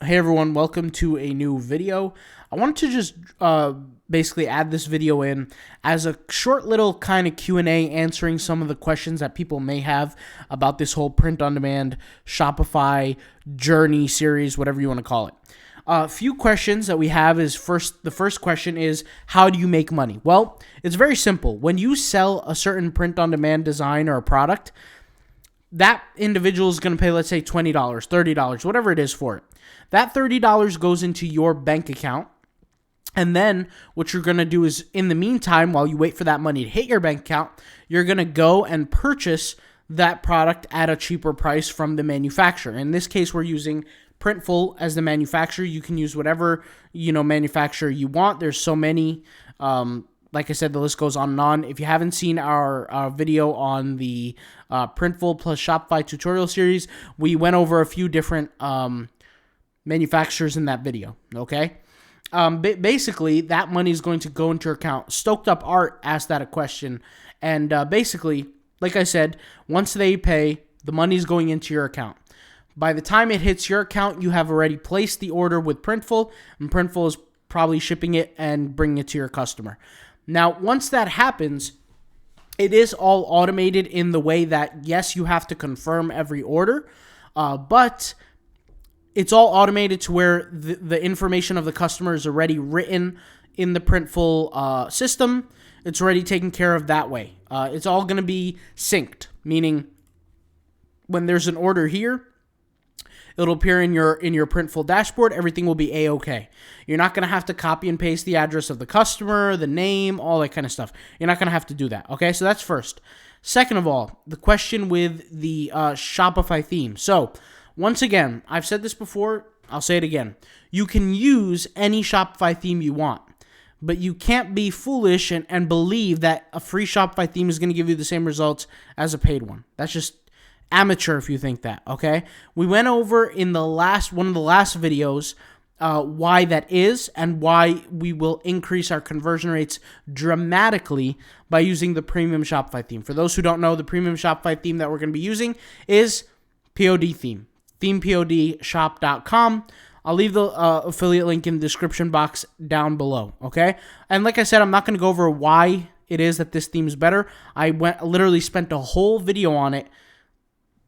Hey everyone, welcome to a new video. I wanted to just basically add this video in as a short little kind of Q&A answering some of the questions that people may have about this whole print-on-demand Shopify journey series, whatever you want to call it. A few questions that we have is the first question is, how do you make money? Well, it's very simple. When you sell a certain print-on-demand design or a product, that individual is going to pay, let's say, $20, $30, whatever it is for it. That $30 goes into your bank account. And then what you're going to do is, in the meantime, while you wait for that money to hit your bank account, you're going to go and purchase that product at a cheaper price from the manufacturer. In this case, we're using Printful as the manufacturer. You can use whatever, manufacturer you want. There's so many. Like I said, the list goes on and on. If you haven't seen our video on the Printful plus Shopify tutorial series, we went over a few different manufacturers in that video, okay? Basically, that money is going to go into your account. Stoked Up Art asked that a question, and basically, like I said, once they pay, the money is going into your account. By the time it hits your account, you have already placed the order with Printful, and Printful is probably shipping it and bringing it to your customer. Now, once that happens, it is all automated in the way that, yes, you have to confirm every order, but it's all automated to where the information of the customer is already written in the Printful system. It's already taken care of that way. It's all going to be synced, meaning when there's an order here, it'll appear in your Printful dashboard. Everything will be A-OK. You're not going to have to copy and paste the address of the customer, the name, all that kind of stuff. You're not going to have to do that, okay? So that's first. Second of all, the question with the Shopify theme. So once again, I've said this before, I'll say it again. You can use any Shopify theme you want, but you can't be foolish and believe that a free Shopify theme is going to give you the same results as a paid one. That's just amateur if you think that, okay? We went over in one of the last videos why that is and why we will increase our conversion rates dramatically by using the premium Shopify theme. For those who don't know, the premium Shopify theme that we're going to be using is POD theme. themepodshop.com. I'll leave the affiliate link in the description box down below, okay? And like I said, I'm not going to go over why it is that this theme is better. I literally spent a whole video on it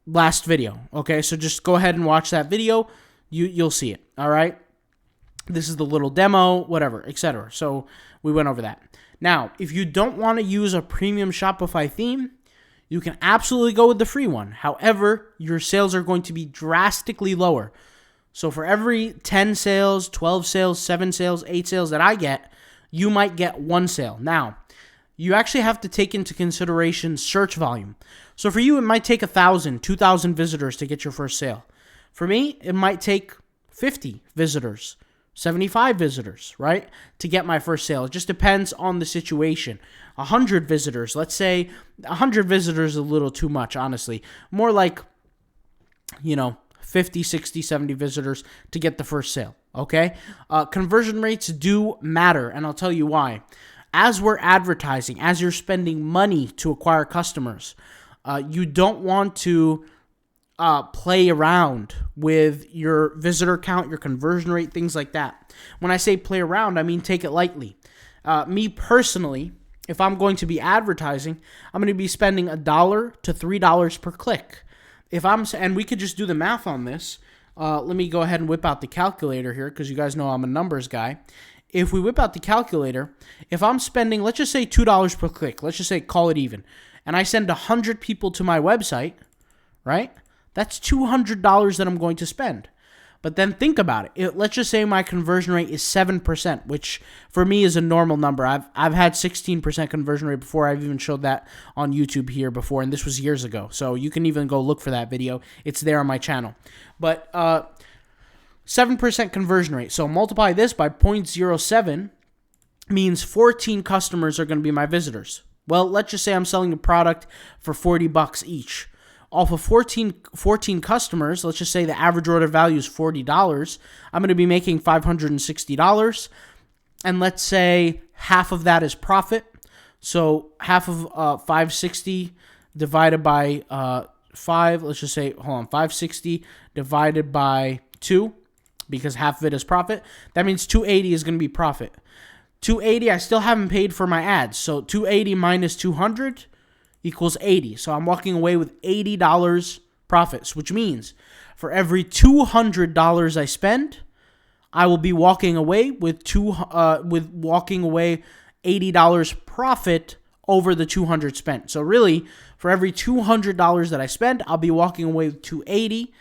last video, okay? So just go ahead and watch that video. You'll see it, all right? This is the little demo, whatever, etc. So we went over that. Now, if you don't want to use a premium Shopify theme, you can absolutely go with the free one. However, your sales are going to be drastically lower. So for every 10 sales, 12 sales, 7 sales, 8 sales that I get, you might get 1 sale. Now, you actually have to take into consideration search volume. So for you, it might take 1,000, 2,000 visitors to get your first sale. For me, it might take 50 visitors, 75 visitors, right, to get my first sale. It just depends on the situation. 100 visitors, let's say 100 visitors is a little too much, honestly. More like, 50, 60, 70 visitors to get the first sale, okay? Conversion rates do matter, and I'll tell you why. As we're advertising, as you're spending money to acquire customers, you don't want to play around with your visitor count, your conversion rate, things like that. When I say play around, I mean take it lightly. Me personally, if I'm going to be advertising, I'm going to be spending $1 to $3 per click. And we could just do the math on this. Let me go ahead and whip out the calculator here because you guys know I'm a numbers guy. If we whip out the calculator, if I'm spending, let's just say $2 per click, let's just say call it even, and I send 100 people to my website, right? That's $200 that I'm going to spend. But then think about it. Let's just say my conversion rate is 7%, which for me is a normal number. I've had 16% conversion rate before. I've even showed that on YouTube here before, and this was years ago. So you can even go look for that video. It's there on my channel. But 7% conversion rate. So multiply this by 0.07 means 14 customers are going to be my visitors. Well, let's just say I'm selling a product for $40 each. Off of 14 customers, let's just say the average order value is $40. I'm going to be making $560. And let's say half of that is profit. So half of 560 divided by 5, let's just say, 560 divided by 2, because half of it is profit. That means 280 is going to be profit. 280, I still haven't paid for my ads. So 280 minus 200 equals 80. So I'm walking away with $80 profits, which means for every $200 I spend, I will be walking away with $80 profit over the 200 spent. So really, for every $200 that I spend, I'll be walking away with 280,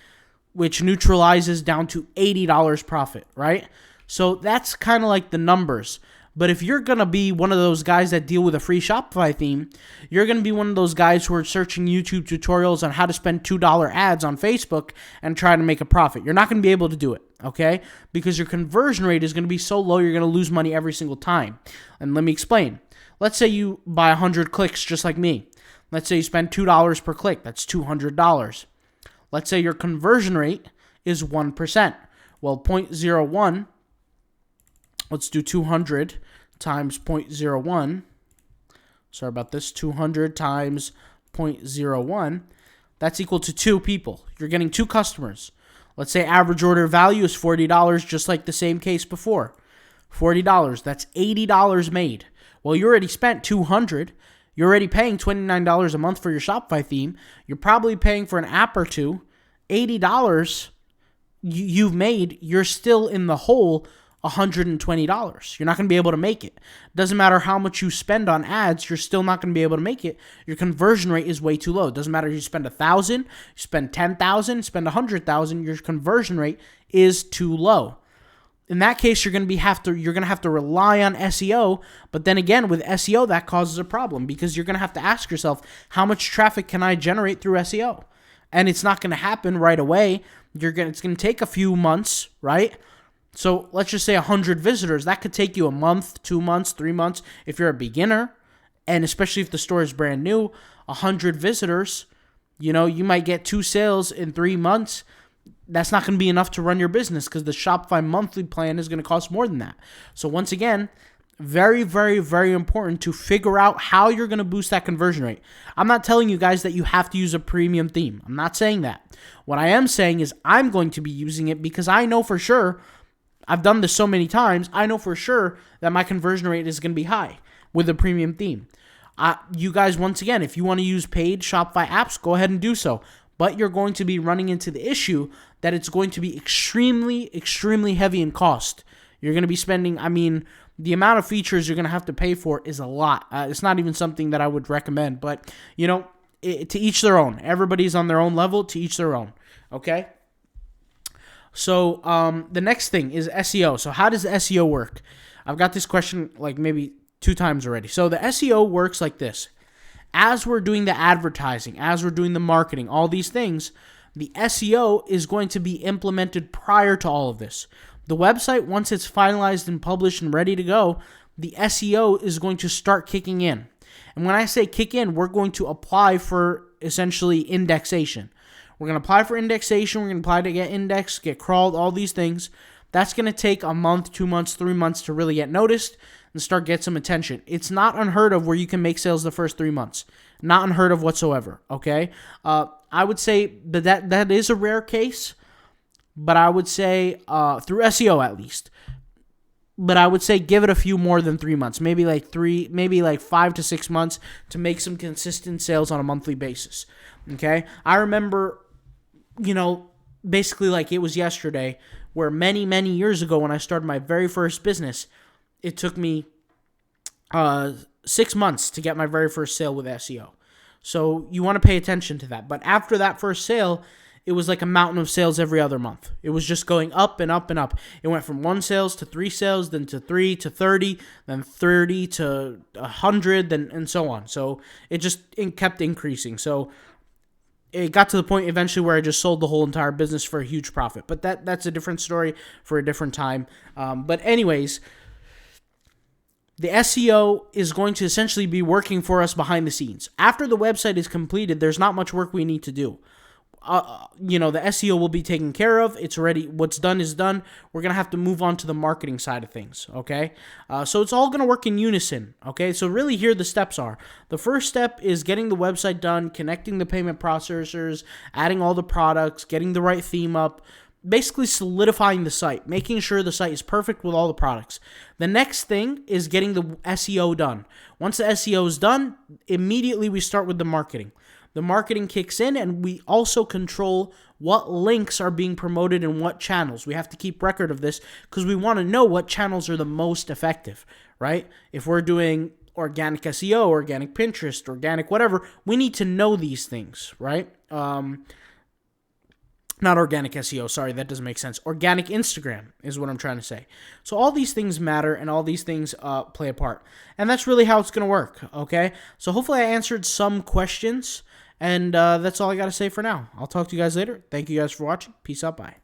which neutralizes down to $80 profit, right? So that's kind of like the numbers. But if you're going to be one of those guys that deal with a free Shopify theme, you're going to be one of those guys who are searching YouTube tutorials on how to spend $2 ads on Facebook and try to make a profit. You're not going to be able to do it, okay? Because your conversion rate is going to be so low, you're going to lose money every single time. And let me explain. Let's say you buy 100 clicks just like me. Let's say you spend $2 per click. That's $200. Let's say your conversion rate is 1%. Well, 0.01, let's do 200 times 0.01. Sorry about this. 200 times 0.01. That's equal to 2 people. You're getting 2 customers. Let's say average order value is $40, just like the same case before. $40. That's $80 made. Well, you already spent $200. You're already paying $29 a month for your Shopify theme. You're probably paying for an app or two. $80 you've made. You're still in the hole $120. You're not going to be able to make it. Doesn't matter how much you spend on ads, you're still not going to be able to make it. Your conversion rate is way too low. It doesn't matter if you spend $1,000, you spend $10,000, spend $100,000, your conversion rate is too low. In that case, you're going to have to rely on SEO, but then again, with SEO, that causes a problem because you're going to have to ask yourself, how much traffic can I generate through SEO? And it's not going to happen right away. It's going to take a few months, right? So let's just say 100 visitors. That could take you a month, 2 months, 3 months if you're a beginner, and especially if the store is brand new. 100 visitors, you might get 2 sales in 3 months. That's not going to be enough to run your business because the Shopify monthly plan is going to cost more than that. So once again, very, very, very important to figure out how you're going to boost that conversion rate. I'm not telling you guys that you have to use a premium theme. I'm not saying that. What I am saying is I'm going to be using it because I know for sure, I've done this so many times, I know for sure that my conversion rate is going to be high with a premium theme. You guys, once again, if you want to use paid Shopify apps, go ahead and do so. But you're going to be running into the issue that it's going to be extremely, extremely heavy in cost. You're going to be spending, the amount of features you're going to have to pay for is a lot. It's not even something that I would recommend, but, to each their own. Everybody's on their own level, to each their own, okay? So the next thing is SEO. So how does SEO work? I've got this question like maybe 2 times already. So the SEO works like this. As we're doing the advertising, as we're doing the marketing, all these things, the SEO is going to be implemented prior to all of this. The website, once it's finalized and published and ready to go, the SEO is going to start kicking in. And when I say kick in, we're going to apply for essentially indexation. We're going to apply for indexation. We're going to apply to get indexed, get crawled, all these things. That's going to take a month, 2 months, 3 months to really get noticed and start get some attention. It's not unheard of where you can make sales the first 3 months. Not unheard of whatsoever, okay? I would say that is a rare case, but I would say through SEO at least. But I would say give it a few more than 3 months, maybe like 5 to 6 months to make some consistent sales on a monthly basis, okay? I remember, basically like it was yesterday, where many, many years ago when I started my very first business, it took me 6 months to get my very first sale with SEO. So you want to pay attention to that. But after that first sale, it was like a mountain of sales every other month. It was just going up and up and up. It went from 1 sales to 3 sales, then to 3 to 30, then 30 to 100, then and so on. So it kept increasing. So it got to the point eventually where I just sold the whole entire business for a huge profit. But that's a different story for a different time. But anyways, the SEO is going to essentially be working for us behind the scenes. After the website is completed, there's not much work we need to do. The SEO will be taken care of. It's already, what's done is done. We're going to have to move on to the marketing side of things, okay? So it's all going to work in unison, okay? So really here the steps are. The first step is getting the website done, connecting the payment processors, adding all the products, getting the right theme up, basically solidifying the site, making sure the site is perfect with all the products. The next thing is getting the SEO done. Once the SEO is done, immediately we start with the marketing. The marketing kicks in, and we also control what links are being promoted in what channels. We have to keep record of this because we want to know what channels are the most effective, right? If we're doing organic SEO, organic Pinterest, organic whatever, we need to know these things, right? Not organic SEO, sorry, that doesn't make sense. Organic Instagram is what I'm trying to say. So all these things matter, and all these things play a part. And that's really how it's going to work, okay? So hopefully I answered some questions, and that's all I got to say for now. I'll talk to you guys later. Thank you guys for watching. Peace out, bye.